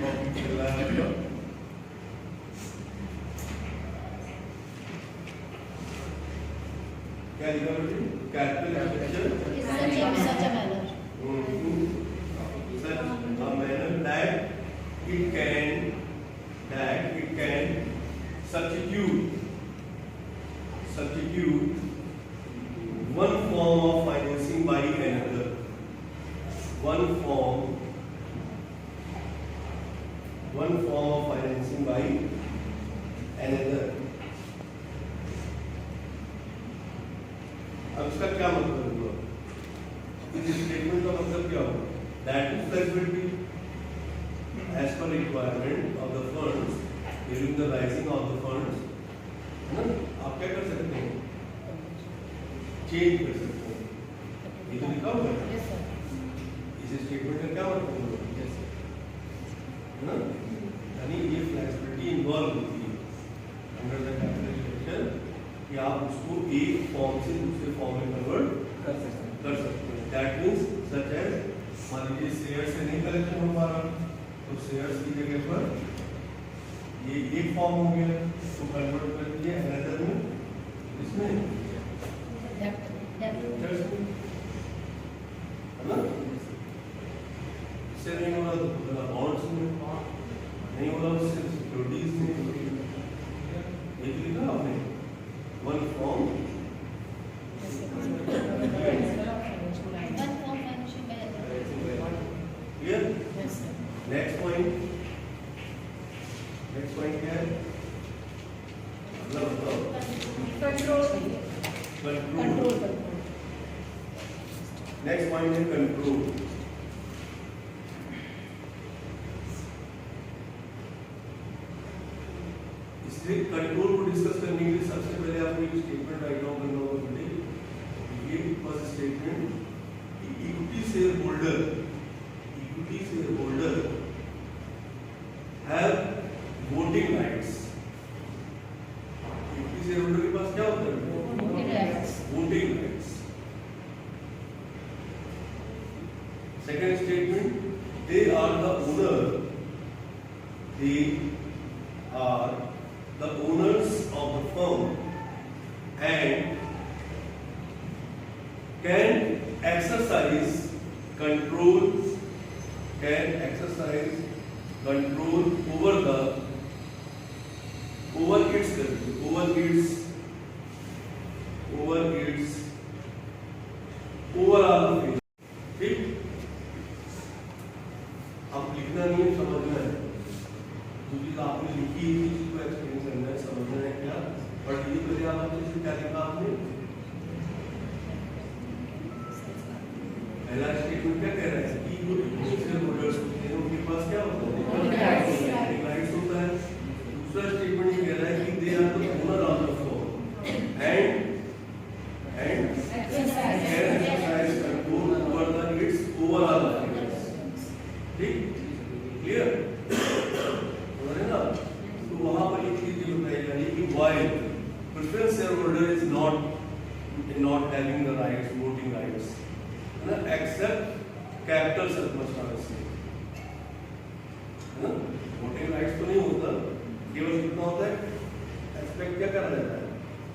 Topic चल रहा है आपका क्या लिखा बेटे? Capital structure such a manner. such a manner that it can substitute one form of financing by another. One form of financing by another. अब इसका क्या मतलब हुआ? इस स्टेटमेंट का मतलब क्या हुआ? That is flexibility as per requirement of the funds during the rising of the funds. है ना? आप क्या कर सकते हैं? चेंज कर सकते हैं. ये तो लिखा हुआ है. Yes, sir. इस स्टेटमेंट का क्या मतलब हुआ? है ना? यानी ये फ्लेक्सिबिलिटी इन्वॉल्व होती है अंडर द कैपिटल स्ट्रक्चर कि आप उसको एक फॉर्म से दूसरे फॉर्म में कन्वर्ट कर सकते हैं. दैट मीन्स सच एज मान लीजिए शेयर से नहीं कलेक्शन हो पा रहा तो शेयर्स की जगह पर ये एक फॉर्म हो गया तो कन्वर्ट कर दिया अनदर में इसमें है ना. इससे नहीं हो रहा तो बॉन्ड्स में नहीं हो रहा उससे सिक्योरिटीज में ये लिखा आपने one form One form financial by another. Clear. Yes, sir. Next point क्या है? मतलब Control. कंट्रोल. नेक्स्ट पॉइंट है कंट्रोल. इसलिए कंट्रोल को डिस्कस करने के लिए सबसे पहले आपको एक स्टेटमेंट राइट डाउन करना होगा बेटे. ये first statement equity share holder have voting rights. Equity share holder के पास क्या होता है? Voting rights. Second statement they are the owners of the firm and can exercise control over its overall affairs. ठीक. अब लिखना नहीं है, समझना है. जो चीज आपने लिखी है चीज को एक्सप्लेन करना है, समझना है क्या. बट ये पहले आप अच्छे से क्या लिखा आपने? पहला स्टेटमेंट क्या कह रहा है कि जो शेयर होल्डर्स होते हैं उनके पास क्या होता है? राइट्स होता है. दूसरा स्टेटमेंट ये कह रहा है कि they are the owner of the firm and exercise control over its overall affairs. ठीक. क्लियर. समझे ना. तो वहां पर एक चीज ये बताई जा रही है कि while preference shareholder is not having the rights, voting rights, ना, except capital circumstances. है ना. voting rights तो नहीं होता, केवल कितना होता है? एक्सपेक्ट क्या करा जाता है?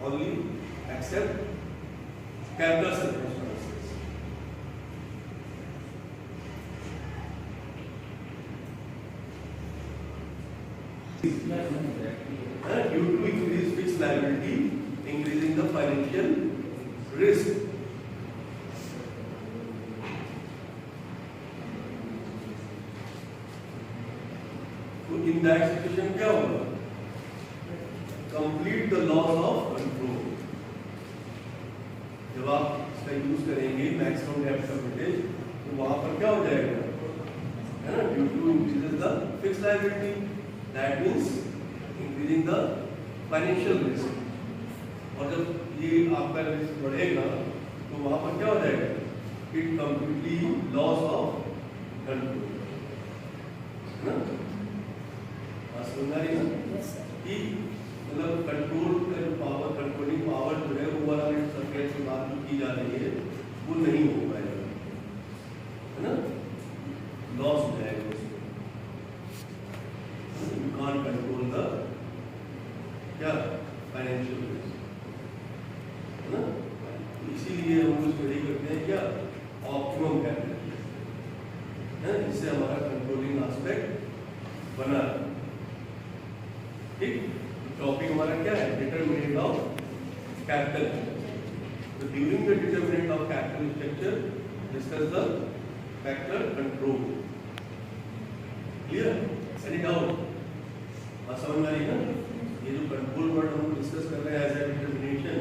only except capital circumstances. Due to increased fixed liability, increasing the financial risk. तो in that situation क्या होगा? Complete the loss of control. जब आप इसका यूज करेंगे मैक्सिमम डेप्थ परसेंटेज तो वहां पर क्या हो जाएगा? है ना. Due to increase the fixed liability, that means increasing the financial risk. और जब ये आपका रिस्क बढ़ेगा तो वहां पर क्या हो जाएगा? It completely loss of control. है ना. समझ आ रही है कि मतलब कंट्रोल का जो पावर, कंट्रोलिंग पावर जो है ओवरऑल सर्किट से बात की जा रही है वो नहीं हो पाएगा. है ना. लॉस हो जाएगा उसमें. can't control the क्या फाइनेंशियल रिस्क, है ना। इसीलिए हम लोग स्टडी करते हैं क्या ऑप्टिमम कैपिटल है, जिससे हमारा कंट्रोलिंग एस्पेक्ट बना है। ठीक, टॉपिक हमारा क्या है, डिटरमिनेंट ऑफ कैपिटल। तो during the determinant of capital structure discuss the factor control. Clear, any doubt? बात समझ में आ रही है ना? ये जो कंट्रोल वर्ड हम डिस्कस कर रहे हैं as a determination,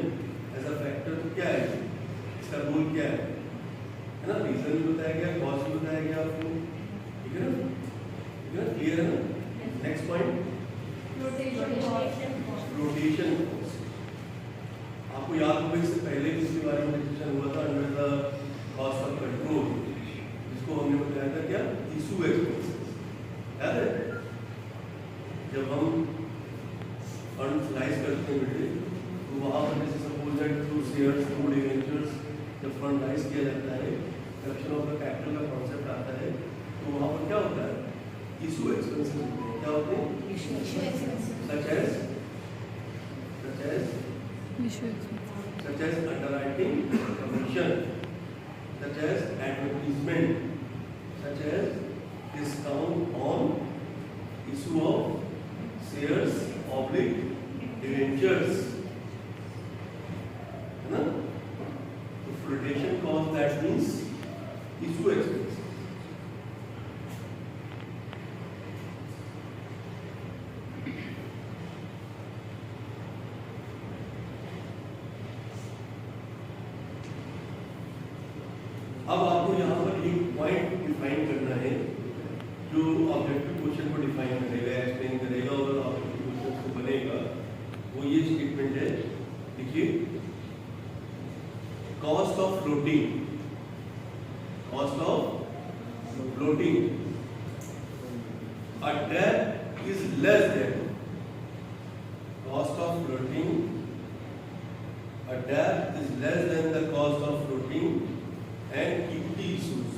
as a factor, तो क्या है इसका रोल, क्या है ना। रीजन भी बताया गया, कॉज भी बताया गया आपको, ठीक है ना, ठीक है, क्लियर है ना। Next point, rotation cause. आपको याद होगा इससे पहले इसके बारे में डिस्कशन हुआ था under the cost of control, जिसको हमने बताया था क्या, इशू एक्सपेंसेस, याद है। जब हम फंड राइज करते हैं बेटे, तो वहाँ पर जैसे suppose that through shares, through debentures जब फंड राइज किया जाता है, करेक्शन ऑफ द कैपिटल का कॉन्सेप्ट आता है, तो वहाँ पर क्या होता है, इशू एक्सपेंसेस होते हैं। क्या होते हैं? Issue expenses. such as underwriting commission, such as advertisement, such as discount on issue of shares oblique debentures, है ना। तो flotation cost, that means issue expenses। अब आपको यहाँ पर एक पॉइंट डिफाइन करना है जो ऑब्जेक्टिव क्वेश्चन को डिफाइन करेगा, एक्सप्लेन करेगा और ऑब्जेक्टिव क्वेश्चन को बनेगा। वो ये स्टेटमेंट है, देखिए, cost of floating, cost of floating a debt is less than, cost of floating a debt is less than the cost of floating and equity issues।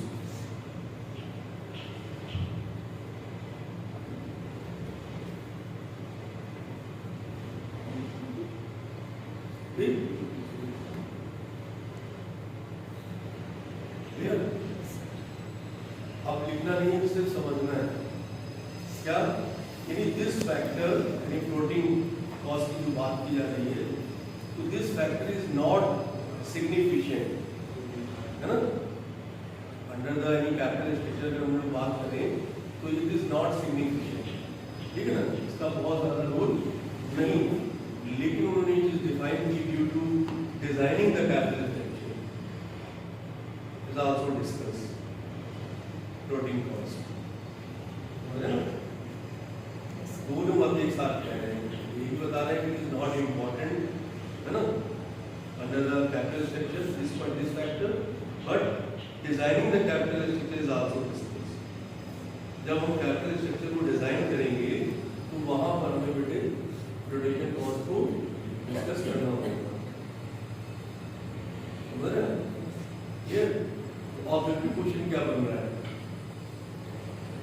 अब लिखना नहीं है, सिर्फ समझना है क्या, यानी दिस फैक्टर, यानी फ्लोटिंग कॉस्ट की जो बात की जा रही है, तो this factor is not significant, है ना। Under the any capital structure अगर हम लोग बात करें तो इट इज नॉट सिग्निफिकेंट, ठीक है ना, इसका बहुत ज़्यादा रोल नहीं, लेकिन उन्होंने ये चीज़ डिफाइन की due to designing the capital structure is also discuss floating cost, है ना। दोनों बातें एक साथ कह रहे हैं, ये भी बता रहे हैं कि इट इज नॉट इम्पोर्टेंट, है ना, under the capital structure this factor, but designing the capital structure is also discussed। जब हम कैपिटल स्ट्रक्चर को डिजाइन करेंगे तो वहां पर हमें बेटे फ्लोटेशन कॉस्ट को डिस्कस करना होगा, समझ रहे हैं। ये ऑब्जेक्टिव क्वेश्चन क्या बन रहा है,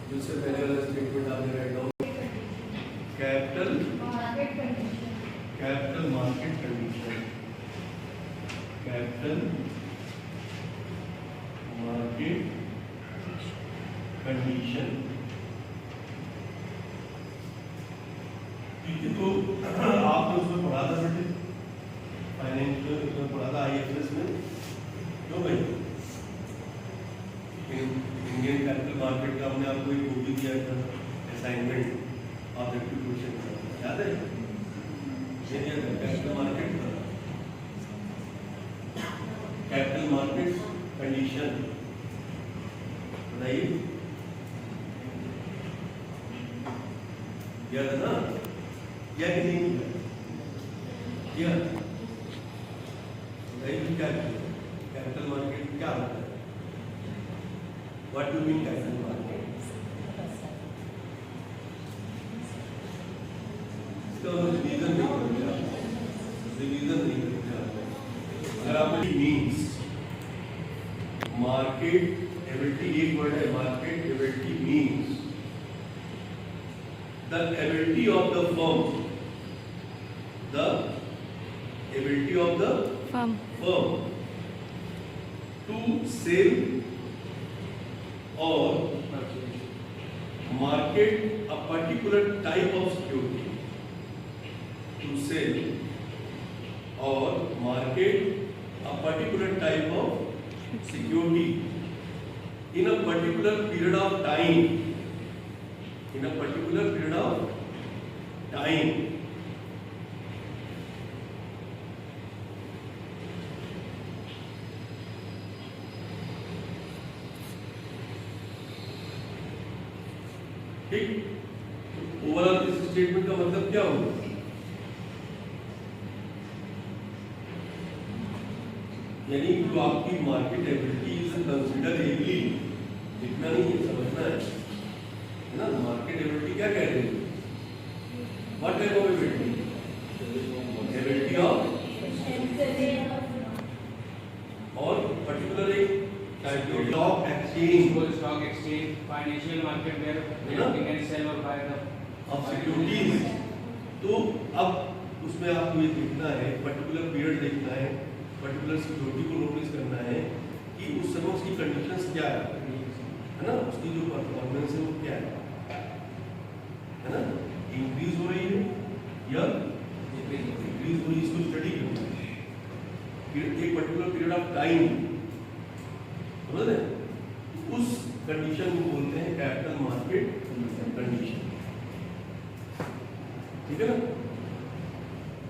जिससे पहले वाला स्टेटमेंट आपने write down, capital market condition, capital market condition, capital market condition, ठीक है। तो आपने उसमें पढ़ा था बेटे, फाइनेंशियल उसमें पढ़ा था IFS में, क्यों भाई, इंडियन कैपिटल मार्केट का हमने आपको एक वो भी दिया था असाइनमेंट ऑब्जेक्टिव क्वेश्चन का, याद है, ये दिया था कैपिटल मार्केट का, कैपिटल मार्केट कंडीशन बताइए, याद है ना, या कि नहीं किया, बताइए क्या किया, कैपिटल मार्केट क्या होता है, what do mean capital market, इसका रिवीजन नहीं करेंगे, रिवीजन नहीं करेंगे। अगर आपने मीन्स मार्केट एबिलिटी, एक वर्ड है market ability means the ability of the firm to sell or market a particular type of security, to sell or market a particular type of security in a particular period of time, ठीक। Overall इस statement का मतलब क्या होगा? यानी जो आपकी market ability is consider ably, लिखना नहीं है, समझना है ना। मार्केट एबिलिटी क्या कह रही है? What type of ability? Ability of और पर्टिकुलर एक type of stock exchange, financial market where Yeah. we can sell or buy the of securities. तो अब उसमें आपको ये देखना है, पर्टिकुलर पीरियड देखना है, पर्टिकुलर सिक्योरिटी को नोटिस करना है कि उस समय उसकी कंडीशंस क्या है ना, उसकी जो परफॉर्मेंस है वो क्या है ना, इंक्रीज हो रही है या डिक्रीज हो रही है, इसको स्टडी करना है। फिर एक पर्टिकुलर पीरियड ऑफ टाइम, समझ रहे हैं? उस कंडीशन को बोलते हैं कैपिटल मार्केट कंडीशन, ठीक है ना।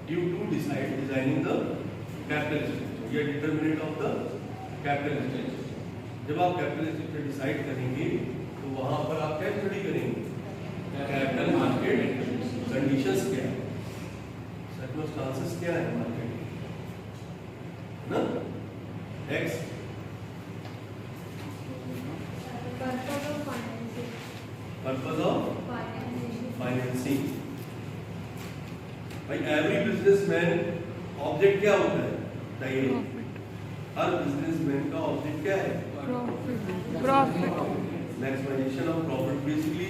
Due to designing the capital structure या determinant of the capital structure. जब आप कैपिटल स्ट्रक्चर डिसाइड करेंगे तो वहां पर आप क्या स्टडी करेंगे? कैपिटल मार्केट कंडीशंस क्या है, सर्कमस्टांसेस क्या है मार्केट ना। Next, purpose of financing. भाई एवरी बिजनेसमैन ऑब्जेक्ट क्या होता है? हर बिजनेसमैन का ऑब्जेक्ट क्या है? Profit. Maximization of profit. Basically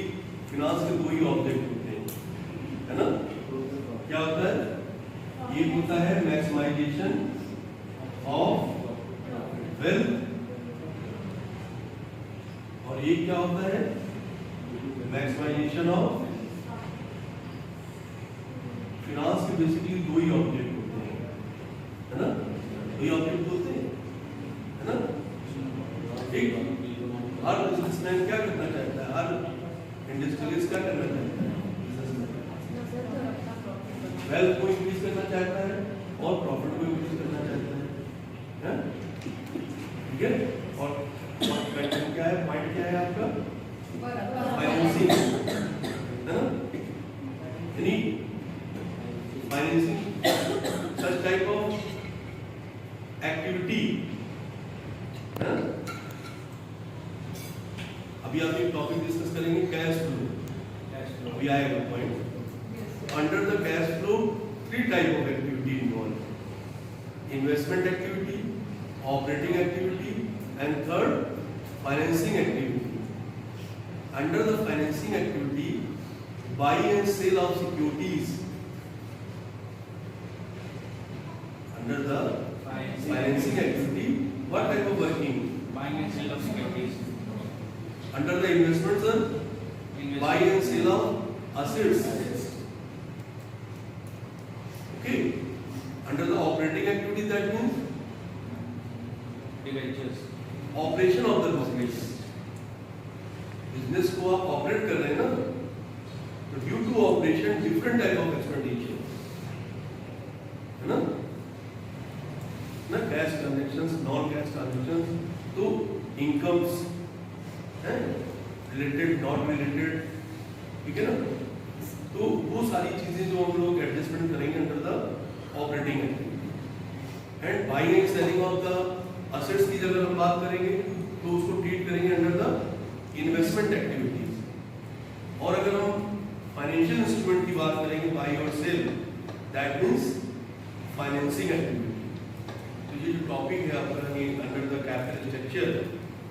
finance के दो ही ऑब्जेक्ट होते हैं, है ना। क्या होता है? ये होता है मैक्सिमाइजेशन ऑफ वेल्थ, और ये क्या होता है? मैक्सिमाइजेशन ऑफ फिनांस के बेसिकली दो ही ऑब्जेक्ट होते हैं, है ना। दो ही ऑब्जेक्ट होते हैं, है ना। ठीक, हर बिजनेसमैन क्या करना चाहता है? हर इंडस्ट्रियलिस्ट क्या करना चाहता है? वेल्थ को इंक्रीज करना चाहता है और प्रॉफिट को इंक्रीज करना चाहता है, ठीक है। और कंटेंट क्या है, पॉइंट क्या है आपका? फाइनेंसिंग, है ना। यानी financing such type of activity, है ना। अभी आप एक टॉपिक डिस्कस करेंगे, कैश फ्लो। अभी आएगा point. Under the cash flow 3 type of activity involve: investment activity, operating activity and third financing activity. Under the financing activity, buy and sale of securities. Under the financing activity, what type of working? buying and sale of securities. Under the investment, sir, buy and sale of assets. Okay. Under the operating activity, that means Debentures. operation of the business. Business को आप operate कर रहे हैं ना, तो due to operation different type of expenditure, है ना। Cash transactions, non cash transactions, तो इनकम्स हैं रिलेटेड, नॉट रिलेटेड, ठीक है ना। तो वो सारी चीजें जो हम लोग एडजस्टमेंट करेंगे under the operating activity. And buying and selling of the assets की जगह हम बात करेंगे तो उसको ट्रीट करेंगे अंडर द इन्वेस्टमेंट एक्टिविटीज। और अगर हम फाइनेंशियल इंस्ट्रूमेंट की बात करेंगे, बाई और sale, that means financing activity. तो ये जो टॉपिक है आपका ये अंडर द कैपिटल स्ट्रक्चर,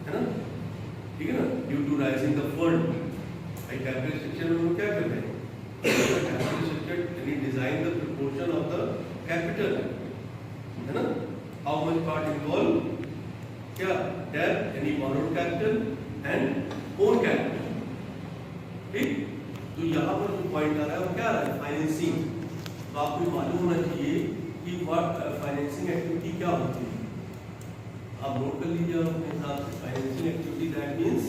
है ना, ठीक है ना। Due to raising the fund, भाई कैपिटल स्ट्रक्चर में हम क्या कर रहे हैं? when you design the proportion of the capital, है ना? How much part involve? क्या? Debt, यानी borrowed capital and own capital. ठीक? तो यहाँ पर जो पॉइंट आ रहा है वो क्या आ रहा है? फाइनेंसिंग. तो आपको मालूम होना चाहिए कि what फाइनेंसिंग एक्टिविटी क्या होती है. आप नोट कर लीजिए अपने हिसाब से. फाइनेंसिंग एक्टिविटी दैट मीन्स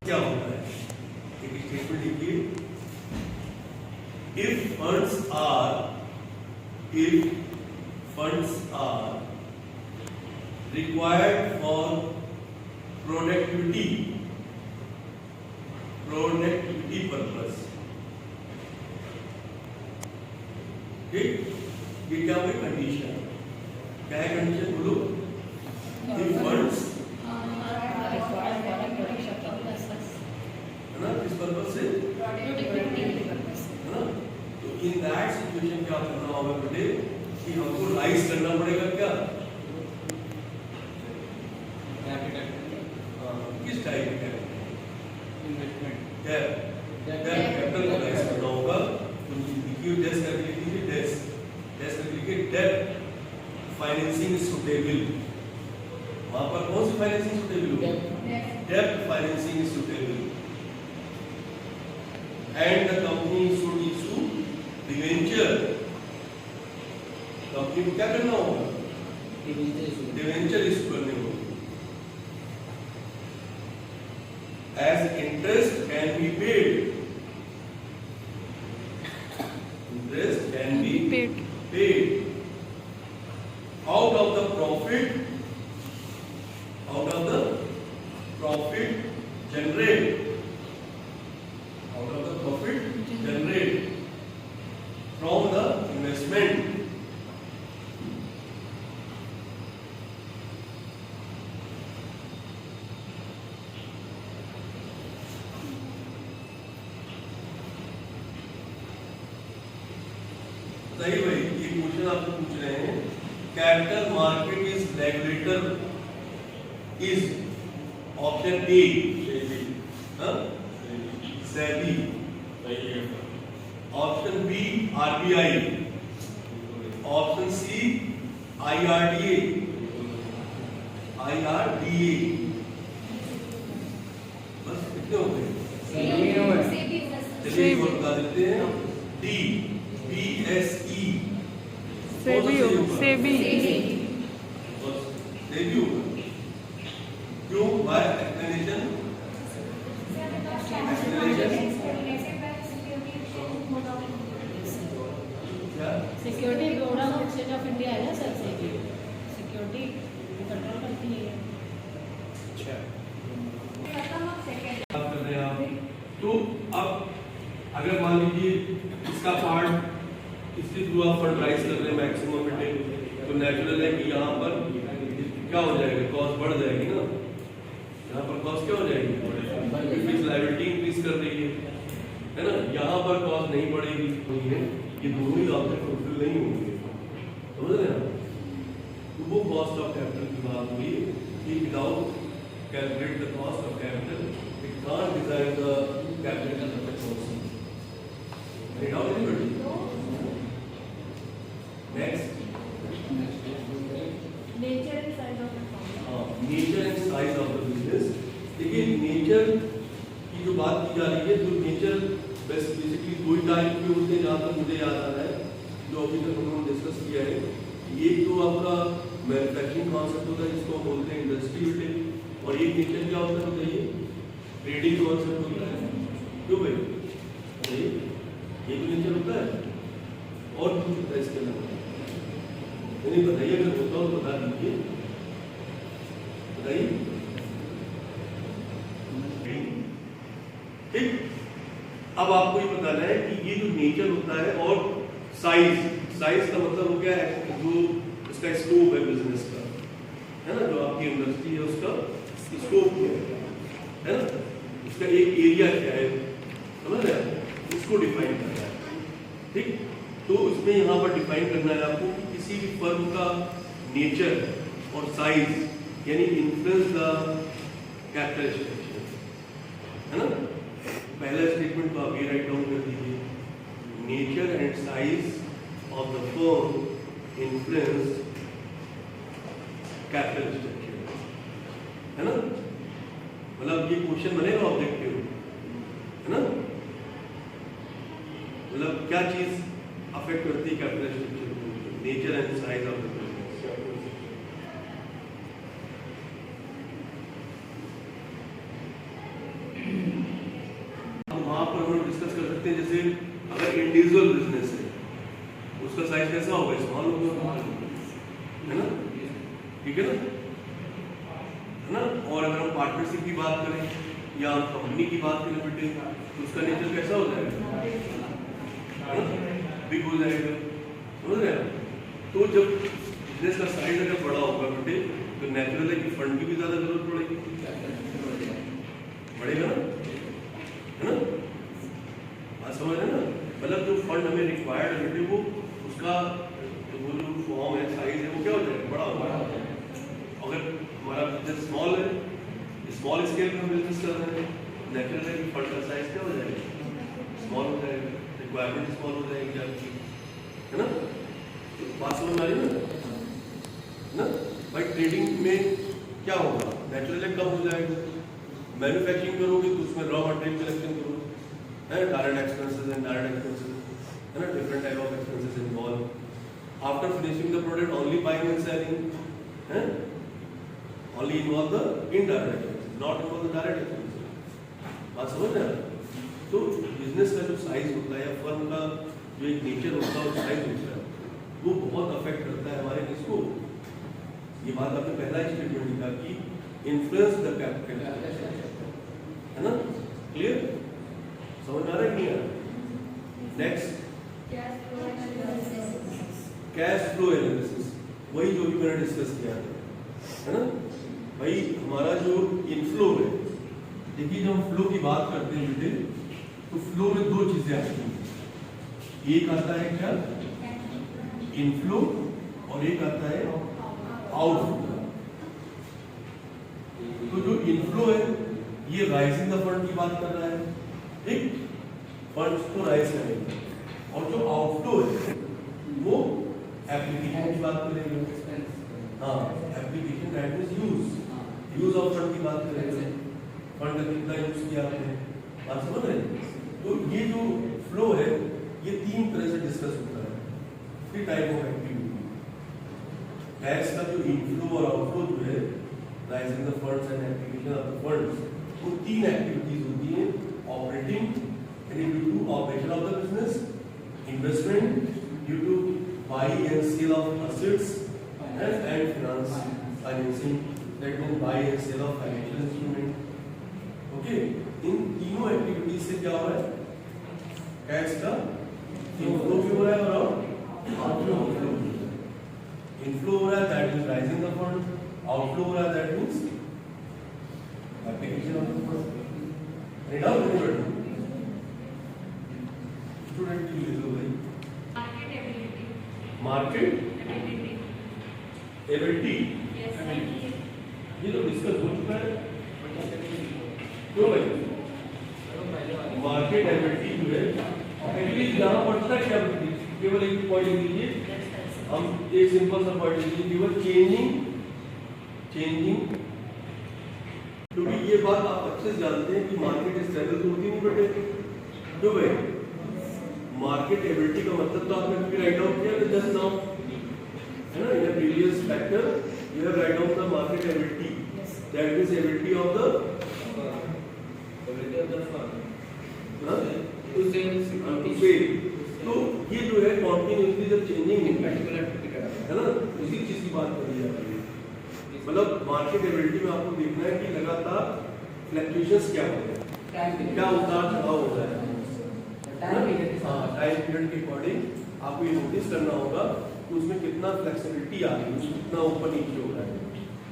क्या होता है? एक स्टेटमेंट लिखिए. If funds are required for productivity purpose, ठीक? ये क्या हुई कंडीशन? क्या है कंडीशन? बोलो. If funds है ना, किस पर्पस से? है ना? तो इन दैट सिचुएशन क्या करना होगा बेटे कि हमको राइज करना पड़ेगा क्या? कैपिटल. किस टाइप का इन्वेस्टमेंट. कैपिटल को राइज करना होगा. तो लिखिए डेस करके लिखिए डेस करके लिखिए डेट फाइनेंसिंग सुटेबल. वहां पर कौन सी फाइनेंसिंग सुटेबल होगी? Debt financing suitable. And the company should issue debenture. Company को क्या करना होगा? डिवेंचर इशू करने होंगे. As interest can be paid. Interest can be paid out of the profit generate. From the investment. सही भाई. ये क्वेश्चन आपसे पूछ रहे हैं. Capital market is regulator is option A SEBI. Option B RBI. Option C IRDA. बस कितने हो गए? चलिए और बता देते हैं. डी बीएसई सेबी होगा. क्यों? By explanation. Security board of exchange of India है ना सर. सिक्योरिटी कंट्रोल करती है. अच्छा कर रहे हैं आप. तो अब अगर मान लीजिए इसका पार्ट इसके थ्रू आप फंड राइज कर रहे हैं मैक्सिमम बेटे, तो नेचुरल है कि यहाँ पर क्या हो जाएगा? कॉस्ट बढ़ जाएगी ना. यहाँ पर कॉस्ट क्या हो जाएगी? फिक्स लायबिलिटी इंक्रीज कर रही है ना. यहाँ पर कॉस्ट नहीं बढ़ेगी. ये दोनों ही ऑप्शन फुलफिल नहीं होंगे. समझ रहे हैं? तो वो कॉस्ट ऑफ कैपिटल की बात हुई कि without calculate the cost of capital V can't design the capital efficiency. Any doubt anybody? Next. Nature and size of the firm. Nature and size of the business. देखिए nature की जो बात की जा रही है, तो नेचर बेसिकली दो टाइप के होते हैं जहाँ तक मुझे याद आ रहा है, जो अभी तक उन्होंने डिस्कस किया है. एक तो आपका मैन्युफैक्चरिंग कॉन्सेप्ट होता है जिसको बोलते हैं इंडस्ट्री, और एक नेचर क्या होता है बताइए? ट्रेडिंग कॉन्सेप्ट होता है. क्यों भाई? ये तो नेचर होता है. और कुछ होता है इसके अलावा? नहीं बताइए. अगर होता हो तो बता दीजिए. बताइए. ठीक. अब आपको ये बताना है कि ये जो नेचर होता है और साइज का मतलब हो गया है जो इसका स्कोप है बिजनेस का, है ना. जो आपकी इंडस्ट्री है उसका स्कोप है ना. उसका एक एरिया क्या है, समझ रहे हैं? उसको डिफाइन करना है. ठीक. तो इसमें यहाँ पर डिफाइन करना है आपको कि किसी भी फर्म का नेचर और साइज यानी इन्फ्लुएंस द कैपिटल स्ट्रक्चर, है ना. पहला स्टेटमेंट तो आप ये राइट डाउन कर दीजिए. nature and size of the firm influenced capital structure, है ना? मतलब ये क्वेश्चन बनेगा ऑब्जेक्टिव, है ना? मतलब क्या चीज अफेक्ट करती है कैपिटल स्ट्रक्चर को? Nature and size of the business. हम वहां पर हम डिस्कस कर सकते हैं, जैसे अगर इंडिविजुअल बिजनेस है उसका साइज कैसा होगा? स्मॉल होगा, है ना? ठीक है ना? और अगर हम पार्टनरशिप की बात करें या कंपनी की बात करें बेटे, तो उसका नेचर कैसा हो जाएगा? बिग हो जाएगा, समझ रहे हैं? तो जब बिजनेस का साइज अगर बड़ा होगा बेटे, तो नेचुरल है कि फंड की भी ज्यादा जरूरत पड़ेगी, बढ़ेगा ना, है ना? बात समझ रहे हैं ना? मतलब जो फंड हमें रिक्वायर्ड है बेटे, वो उसका वो जो फॉर्म है, साइज है, वो क्या हो जाएगा? बड़ा होगा। अगर हमारा बिजनेस स्मॉल है, स्मॉल स्केल में बिजनेस कर रहे हैं, नेचुरल है कि फंड का साइज क्या हो जाएगा? स्मॉल हो जाएगा, रिक्वायरमेंट स्मॉल हो जाएगी आपकी, है ना? तो बात समझ में आ रही है ना? भाई ट्रेडिंग में क्या होगा? नेचुरल कम हो जाएगा। मैन्युफैक्चरिंग करोगे तो उसमें रॉ मटेरियल कलेक्शन करो, है, direct expenses and direct expenses, है ना? Different type of expenses involve. After finishing the product only buying and selling, है, only involve the indirect expenses, not involve the direct expenses। बात समझ रहे हैं? तो बिजनेस का जो साइज होता है या फर्म का जो एक नेचर होता है और साइज होता है, वो बहुत अफेक्ट करता है हमारे किसको? ये बात आपने पहला ही स्टेटमेंट लिखा कि इन्फ्लुएंस द कैपिटल, है ना? क्लियर? समझ आ रहा है नहीं आ रहा? नेक्स्ट, कैश फ्लो एनालिसिस, वही जो भी मैंने डिस्कस किया है ना? भाई हमारा जो इनफ्लो है, देखिए जब हम फ्लो की बात करते हैं बेटे, तो फ्लो में दो चीजें आती हैं। एक आता है क्या? इनफ्लो, और एक आता है आउटफ्लो। तो जो इनफ्लो है ये राइजिंग द फंड की बात कर रहा है, ठीक, फंड्स को राइज करेंगे। और जो आउटफ्लो है वो एप्लीकेशन की बात करेंगे, हाँ, application that means use of fund की बात करेंगे, फंड का कितना यूज किया आपने, बात समझ रहे हैं? तो ये जो फ्लो है ये तीन तरह से डिस्कस होता है, three type of activity. Cash का जो इनफ्लो और आउटफ्लो जो है, raising the funds and application of the funds, वो तीन एक्टिविटीज होती हैं। ऑपरेटिंग यानी due to operation of the business, investment due to buying and sale of assets, and financing, that means buy and sell of financial instrument, okay? इन तीनों activities से क्या हो रहा है? कैश का इनफ्लो भी हो रहा है और आउटफ्लो हो रहा है। इनफ्लो हो रहा है that means rising the fund, outflow हो रहा है that means application of the fund. Any doubt student की ले लो भाई। मार्केट एबिलिटी, ये तो डिस्कस हो चुका है क्यों भाई? मार्केट एबिलिटी जो है एक्चुअली यहाँ पढ़ता है क्या? केवल एक पॉइंट लिख लीजिए, हम एक सिंपल सा पॉइंट लिख लीजिए, केवल चेंजिंग, क्योंकि ये बात आप अच्छे से जानते हैं कि मार्केट स्टेबल तो होती नहीं बेटे, क्यों भाई? मार्केट एबिलिटी का मतलब तो आपने कभी राइट आउट किया जस्ट नाउ, है ना? In the previous factor, you have write down the market ability. That is ability of the firm. To sell. तो ये जो है continuously जब changing है ना, उसी चीज की बात करी जा रही है। मतलब मार्केट एबिलिटी में आपको देखना है कि लगातार फ्लक्चुएशंस क्या होते हैं, क्या उतार चढ़ाव होता है, टाइम पीरियड के अकॉर्डिंग आपको ये नोटिस करना होगा कि उसमें कितना फ्लेक्सिबिलिटी आ रही है, कितना ऊपर नीचे हो रहा है,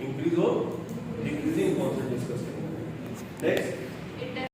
इंक्रीज और डिक्रीजिंग कौन सा डिस्कस करेंगे। नेक्स्ट